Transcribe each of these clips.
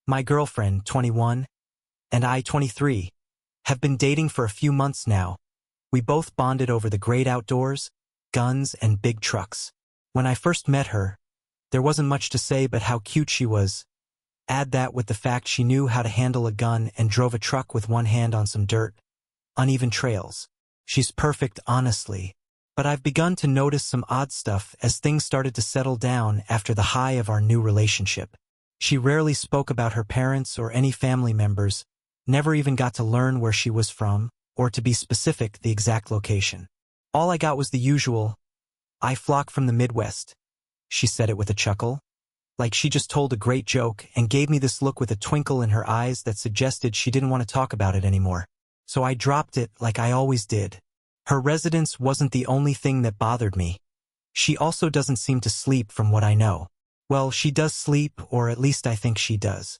My girlfriend, 21, and I, 23, have been dating for a few months now. We both bonded over the great outdoors, guns, and big trucks. When I first met her, there wasn't much to say but how cute she was. Add that with the fact she knew how to handle a gun and drove a truck with one hand on some dirt, uneven trails. She's perfect, honestly. But I've begun to notice some odd stuff as things started to settle down after the high of our new relationship. She rarely spoke about her parents or any family members, never even got to learn where she was from, or to be specific, the exact location. All I got was the usual, "I flock from the Midwest." She said it with a chuckle, like she just told a great joke, and gave me this look with a twinkle in her eyes that suggested she didn't want to talk about it anymore. So I dropped it like I always did. Her residence wasn't the only thing that bothered me. She also doesn't seem to sleep, from what I know. Well, she does sleep, or at least I think she does.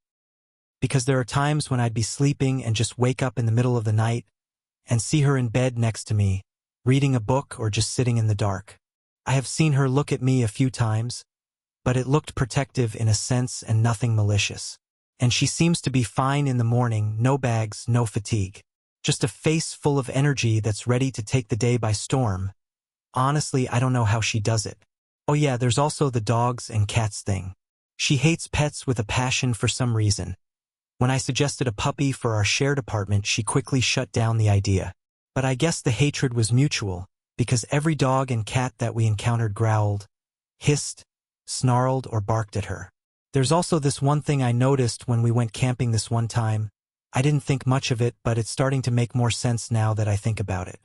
Because there are times when I'd be sleeping and just wake up in the middle of the night and see her in bed next to me, reading a book or just sitting in the dark. I have seen her look at me a few times, but it looked protective in a sense and nothing malicious. And she seems to be fine in the morning, no bags, no fatigue. Just a face full of energy that's ready to take the day by storm. Honestly, I don't know how she does it. Oh yeah, there's also the dogs and cats thing. She hates pets with a passion for some reason. When I suggested a puppy for our shared apartment, she quickly shut down the idea. But I guess the hatred was mutual, because every dog and cat that we encountered growled, hissed, snarled, or barked at her. There's also this one thing I noticed when we went camping this one time. I didn't think much of it, but it's starting to make more sense now that I think about it.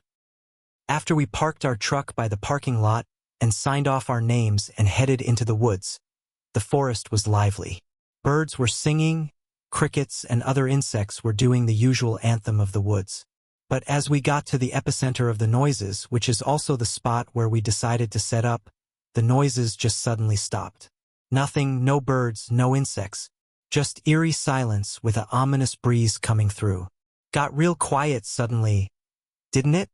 After we parked our truck by the parking lot and signed off our names and headed into the woods, the forest was lively. Birds were singing, crickets and other insects were doing the usual anthem of the woods. But as we got to the epicenter of the noises, which is also the spot where we decided to set up, the noises just suddenly stopped. Nothing, no birds, no insects. Just eerie silence with an ominous breeze coming through. Got real quiet suddenly, didn't it?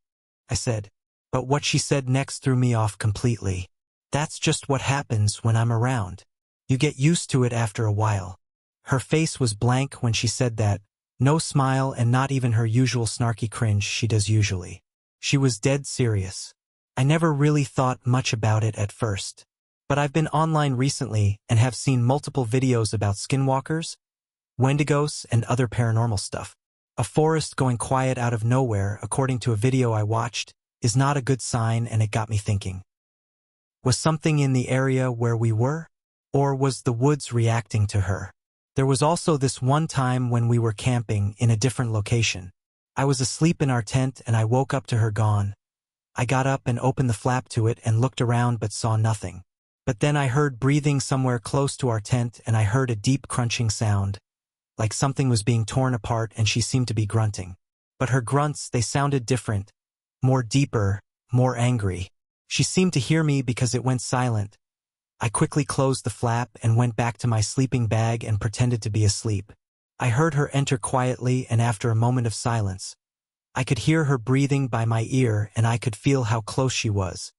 I said. But what she said next threw me off completely. That's just what happens when I'm around. You get used to it after a while. Her face was blank when she said that, no smile and not even her usual snarky cringe she does usually. She was dead serious. I never really thought much about it at first. But I've been online recently and have seen multiple videos about skinwalkers, wendigos, and other paranormal stuff. A forest going quiet out of nowhere, according to a video I watched, is not a good sign, and it got me thinking. Was something in the area where we were? Or was the woods reacting to her? There was also this one time when we were camping in a different location. I was asleep in our tent and I woke up to her gone. I got up and opened the flap to it and looked around but saw nothing. But then I heard breathing somewhere close to our tent, and I heard a deep crunching sound, like something was being torn apart, and she seemed to be grunting. But her grunts, they sounded different, more deeper, more angry. She seemed to hear me because it went silent. I quickly closed the flap and went back to my sleeping bag and pretended to be asleep. I heard her enter quietly, and after a moment of silence, I could hear her breathing by my ear, and I could feel how close she was.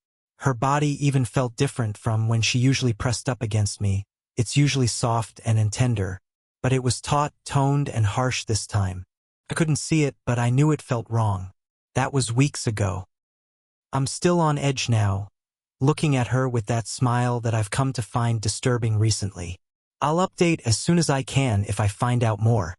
Her body even felt different from when she usually pressed up against me. It's usually soft and tender, but it was taut, toned, and harsh this time. I couldn't see it, but I knew it felt wrong. That was weeks ago. I'm still on edge now, looking at her with that smile that I've come to find disturbing recently. I'll update as soon as I can if I find out more.